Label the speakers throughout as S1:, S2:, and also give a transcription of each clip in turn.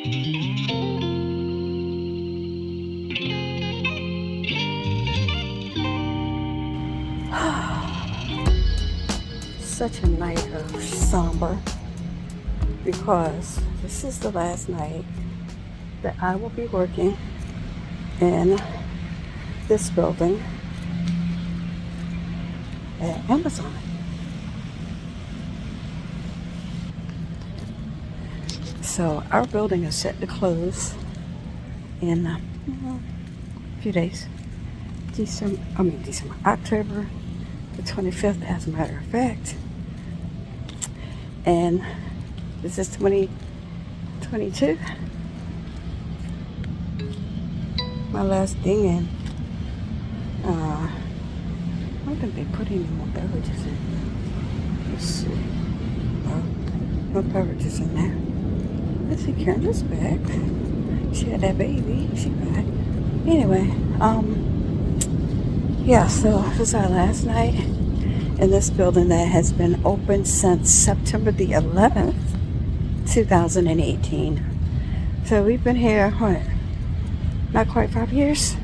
S1: Such a night of somber, because this is the last night that I will be working in this building at Amazon. So our building is set to close in a few days. October the 25th, as a matter of fact. And this is 2022. My last thing in. I don't think they put any more beverages in. Let's see. No beverages in there. Let's see, Karen's back. She had that baby. She back. Anyway, yeah, so this is our last night in this building that has been open since September the 11th, 2018. So we've been here, not quite 5 years.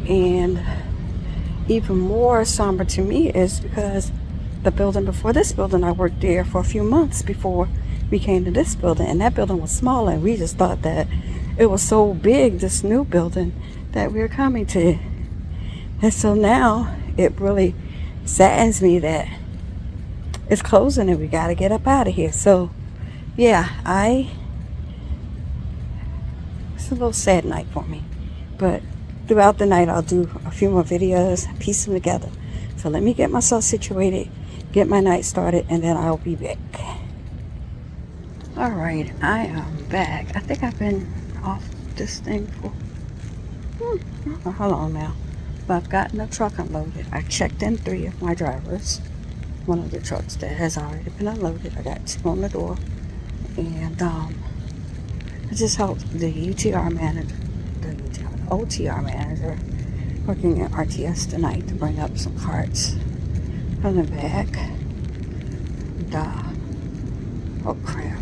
S1: And even more somber to me is because the building before this building, I worked there for a few months before we came to this building, and that building was smaller, and we just thought that it was so big, this new building that we were coming to. And so now it really saddens me that it's closing and we got to get up out of here. So yeah, it's a little sad night for me, but throughout the night I'll do a few more videos, piece them together. So let me get myself situated, get my night started, and then I'll be back. All right, I am back. I think I've been off this thing for I don't know how long now, but I've gotten the truck unloaded. I checked in 3 of my drivers. One of the trucks that has already been unloaded. I got 2 on the door, and I just helped the OTR manager working at RTS tonight to bring up some carts from the back. And, oh crap.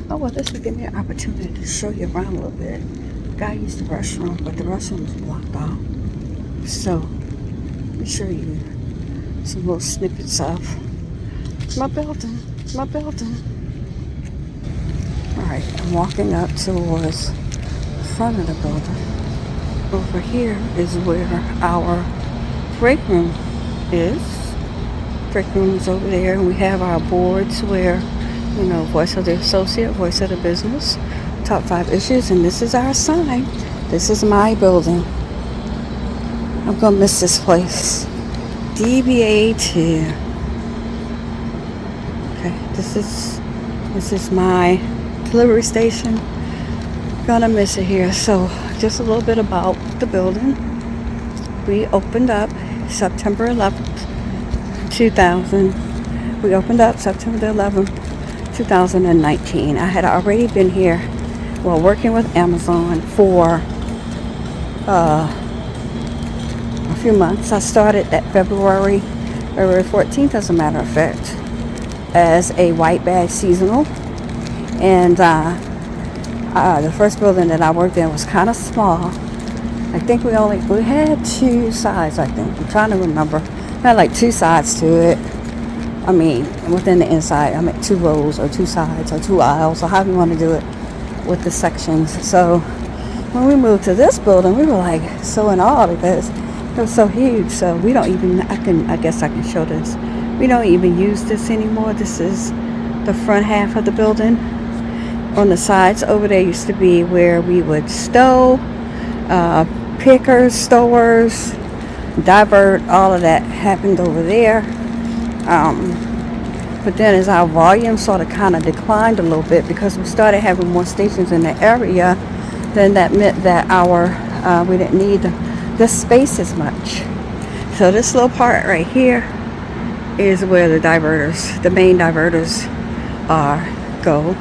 S1: Oh well, this will give me an opportunity to show you around a little bit. Guy used the restroom, but the restroom is blocked off. So let me show you some little snippets of my building. Alright, I'm walking up towards the front of the building. Over here is where our break room is. Break room is over there, and we have our boards where, you know, voice of the associate, voice of the business, top 5 issues, and this is our sign. This is my building. I'm gonna miss this place. DBA2. Okay, this is my delivery station. Gonna miss it here. So just a little bit about the building. We opened up September 11th, 2000. We opened up September 11th, 2019. I had already been here, working with Amazon for a few months. I started that February 14th, as a matter of fact, as a white bag seasonal. And the first building that I worked in was kind of small. I think we had 2 sides, I think. I'm trying to remember. We had like 2 sides to it. I mean, within the inside, 2 rows or 2 sides or 2 aisles, or however you want to do it with the sections. So when we moved to this building, we were like so in awe because it was so huge. So we don't even, I guess I can show this. We don't even use this anymore. This is the front half of the building. On the sides over there used to be where we would stow, pickers, stowers, divert, all of that happened over there. But then as our volume sort of kind of declined a little bit because we started having more stations in the area, then that meant that we didn't need this space as much. So this little part right here is where the main diverters go.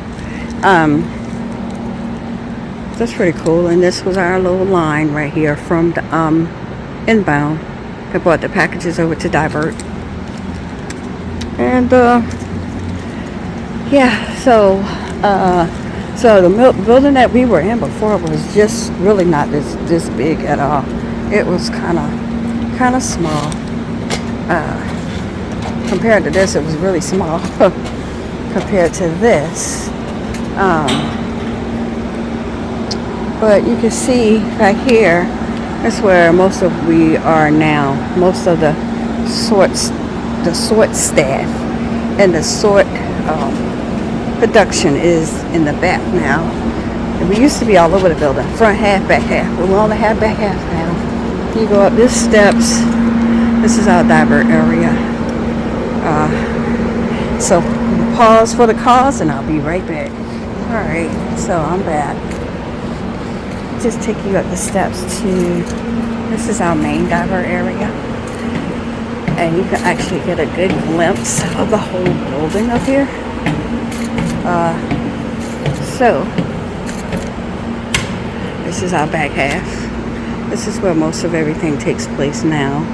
S1: That's pretty cool. And this was our little line right here from the inbound that brought the packages over to divert. And yeah, so So the building that we were in before was just really not this big at all. It was kind of small. Compared to this, it was really small compared to this. But you can see right here, that's where most of we are now. Most of the sort staff and the sort production is in the back now. And we used to be all over the building, front half, back half. But we only have back half now. You go up these steps. This is our divert area. So pause for the cause, and I'll be right back. All right, so I'm back. Just take you up the steps to, this is our main divert area, and you can actually get a good glimpse of the whole building up here. So this is our back half. This is where most of everything takes place now,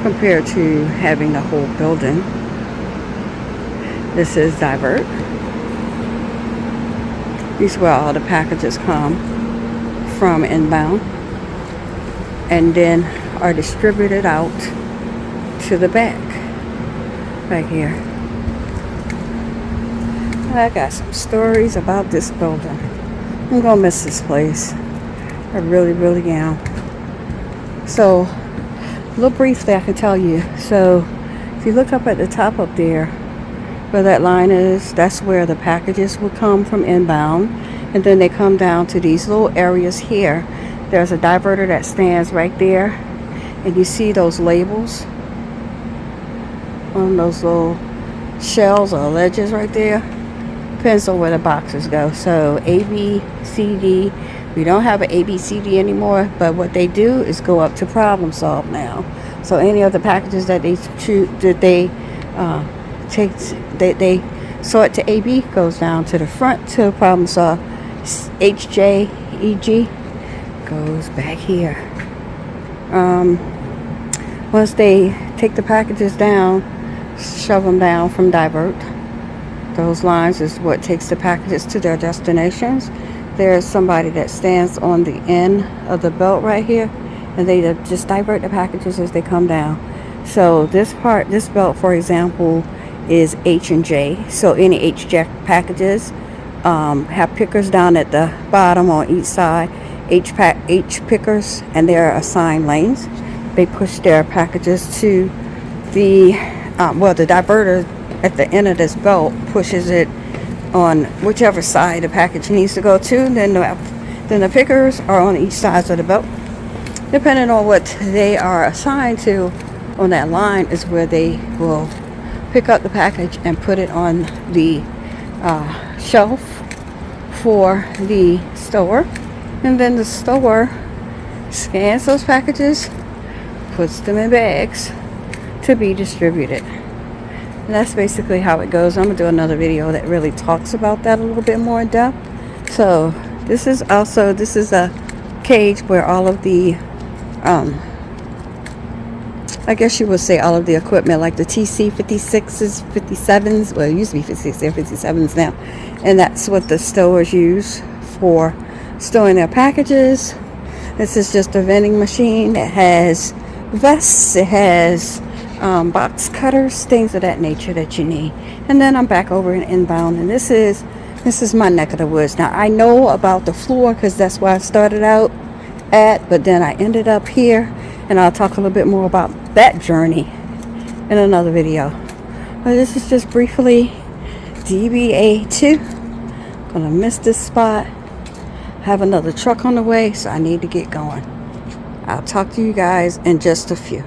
S1: compared to having the whole building. This is divert. These are where all the packages come from inbound and then are distributed out to the back here. I got some stories about this building. I'm gonna miss this place. I really am. So a little briefly I can tell you. So if you look up at the top up there where that line is, that's where the packages will come from inbound. And then they come down to these little areas here. There's a diverter that stands right there. And you see those labels on those little shells or ledges right there. Depends on where the boxes go. So A, B, C, D. We don't have an A, B, C, D anymore. But what they do is go up to problem solve now. So any of the packages that they they sort to A, B goes down to the front to problem solve. H, J, E, G goes back here. Once they take the packages down, shove them down from divert, those lines is what takes the packages to their destinations. There's somebody that stands on the end of the belt right here, and they just divert the packages as they come down. So this belt, for example, is H and J. So any H-J packages have pickers down at the bottom on each side, H pickers, and they're assigned lanes. They push their packages to the the diverter at the end of this belt pushes it on whichever side the package needs to go to. Then the pickers are on each side of the belt. Depending on what they are assigned to on that line is where they will pick up the package and put it on the shelf for the store, and then the store scans those packages, puts them in bags to be distributed. And that's basically how it goes. I'm gonna do another video that really talks about that a little bit more in depth. So this is a cage where all of the I guess you would say all of the equipment, like the TC 56s, 57s, well, it used to be 56s, they're 57s now. And that's what the stores use for storing their packages. This is just a vending machine. It has vests, it has box cutters, things of that nature that you need. And then I'm back over in inbound, and this is my neck of the woods. Now, I know about the floor because that's where I started out at, but then I ended up here. And I'll talk a little bit more about that journey in another video. But this is just briefly DBA2. Gonna miss this spot. Have another truck on the way, so I need to get going. I'll talk to you guys in just a few.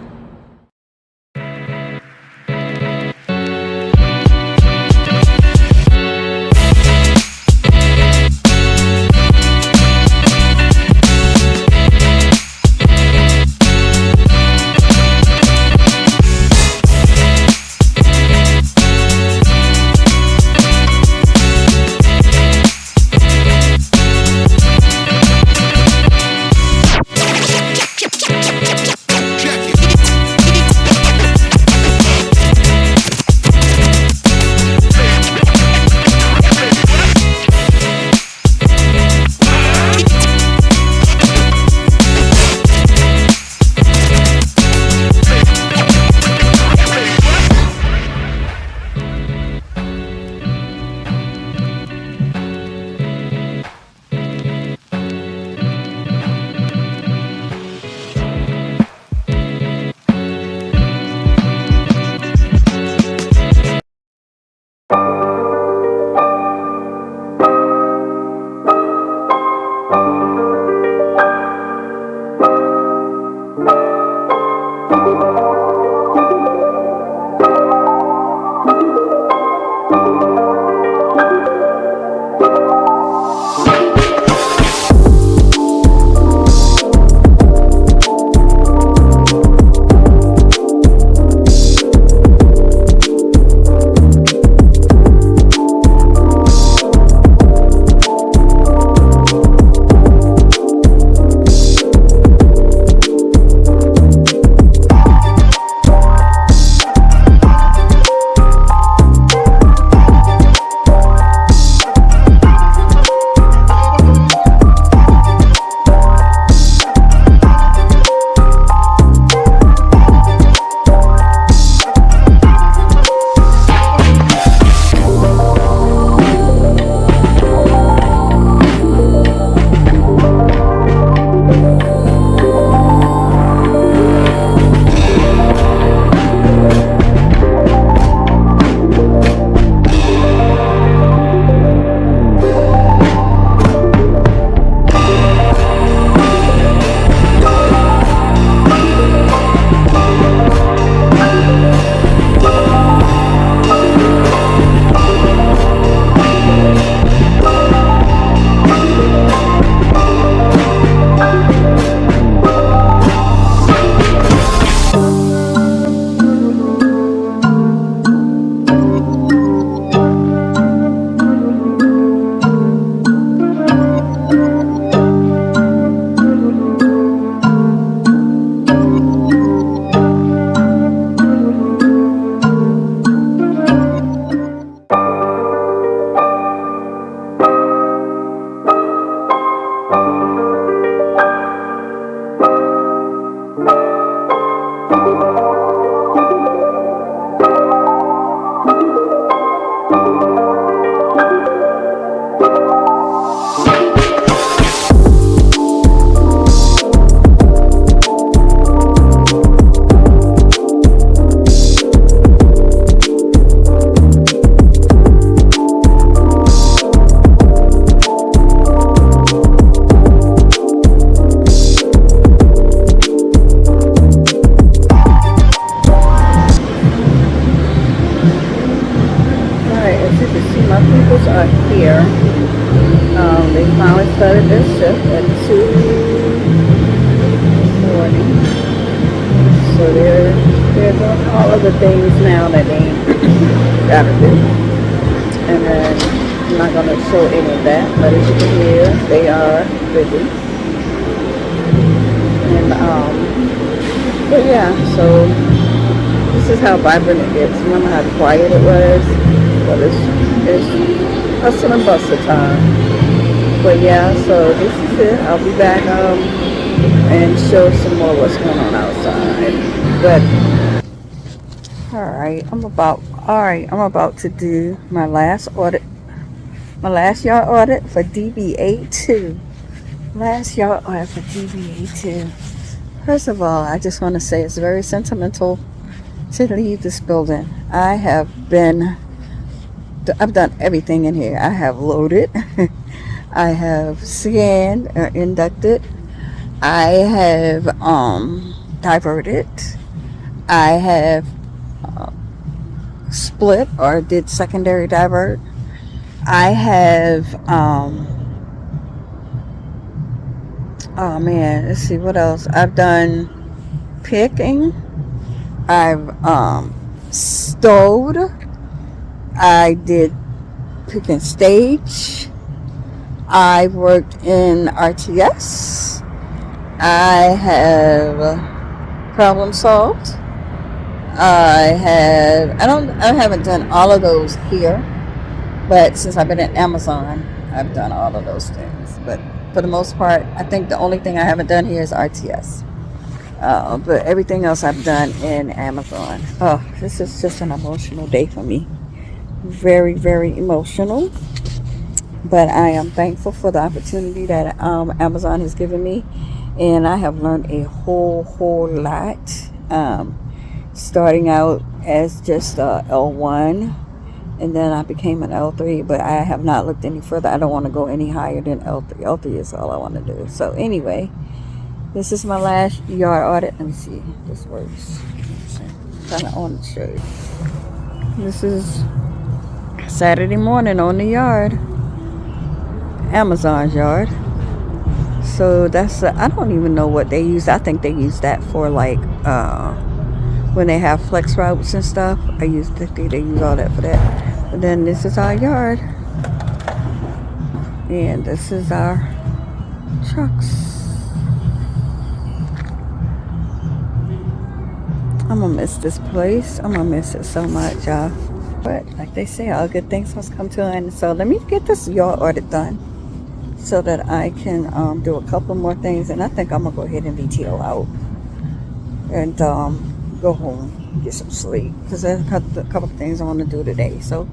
S1: here. They finally started their shift at 2:40. So they're doing all of the things now that they gotta do. And then I'm not gonna show any of that, but as you can hear, they are busy. And but yeah, so this is how vibrant it gets. Remember how quiet it was? Well, it's hustle and bustle time. But yeah, so this is it. I'll be back and show some more what's going on outside. But alright, I'm about to do my last audit, my last yard audit for DBA2. Last yard audit for DBA2. First of all, I just want to say it's very sentimental to leave this building. I've done everything in here. I have loaded, I have scanned or inducted, I have diverted, I have split or did secondary divert, I have oh man, let's see what else. I've done picking, I've stowed, I did pick and stage, I worked in RTS, I have problem solved, I haven't done all of those here, but since I've been at Amazon, I've done all of those things. But for the most part, I think the only thing I haven't done here is RTS. But everything else I've done in Amazon. Oh, this is just an emotional day for me. Very, very emotional. But I am thankful for the opportunity that Amazon has given me. And I have learned a whole lot. Starting out as just L1. And then I became an L3, but I have not looked any further. I don't want to go any higher than L3. L3 is all I want to do. So anyway, this is my last yard audit. Let me see if this works. Kind of on the show you. This is Saturday morning on the yard. Amazon's yard. So that's, I don't even know what they use. I think they use that for like, when they have flex routes and stuff. They use all that for that. But then this is our yard. And this is our trucks. I'm gonna miss this place. I'm gonna miss it so much, y'all. But like they say, all good things must come to an end. So let me get this yard audit done so that I can do a couple more things. And I think I'm gonna go ahead and VTO out and go home, get some sleep, because there's a couple of things I want to do today. So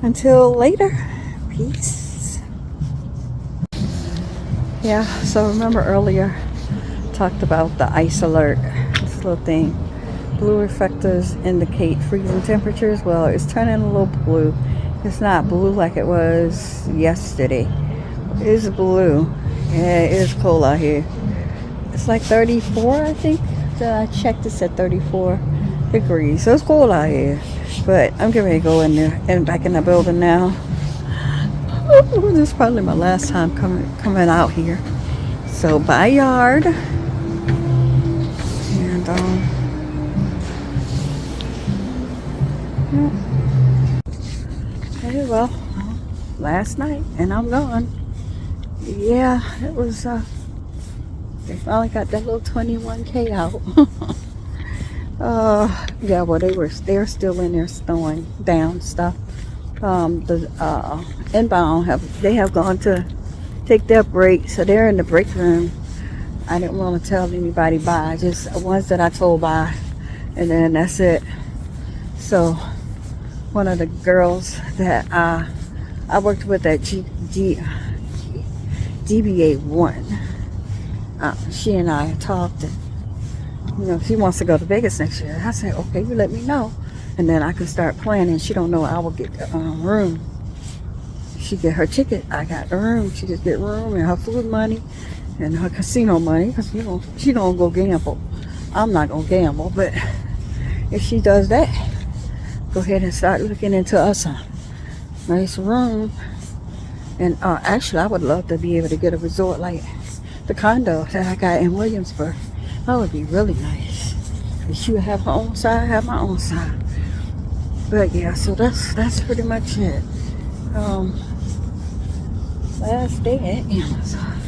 S1: until later, peace. Yeah, so remember earlier talked about the ice alert, this little thing. Blue reflectors indicate freezing temperatures. Well, it's turning a little blue. It's not blue like it was yesterday. It is blue. Yeah, it is cold out here. It's like 34, I think. I checked, this at 34 degrees, so it's cold out here. But I'm getting ready to go in there and back in the building now. This is probably my last time coming out here. So bye yard. And yeah. Okay, well, last night and I'm gone. Yeah, it was they finally got that little 21K out. Yeah, well, they're still in there stowing down stuff. The inbound have gone to take their break, so they're in the break room. I didn't want to tell anybody bye, just ones that I told bye, and then that's it. So one of the girls that I worked with at DBA1. She and I talked, and she wants to go to Vegas next year. I said, okay, you let me know, and then I can start planning. She don't know I will get the room. She get her ticket, I got the room. She just get room and her food money and her casino money, because she gonna go gamble. I'm not gonna gamble, but if she does that, go ahead and start looking into us Nice room. And actually, I would love to be able to get a resort like the condo that I got in Williamsburg. That would be really nice. She would have her own side, I have my own side. But yeah, so that's pretty much it. Last day at Amazon.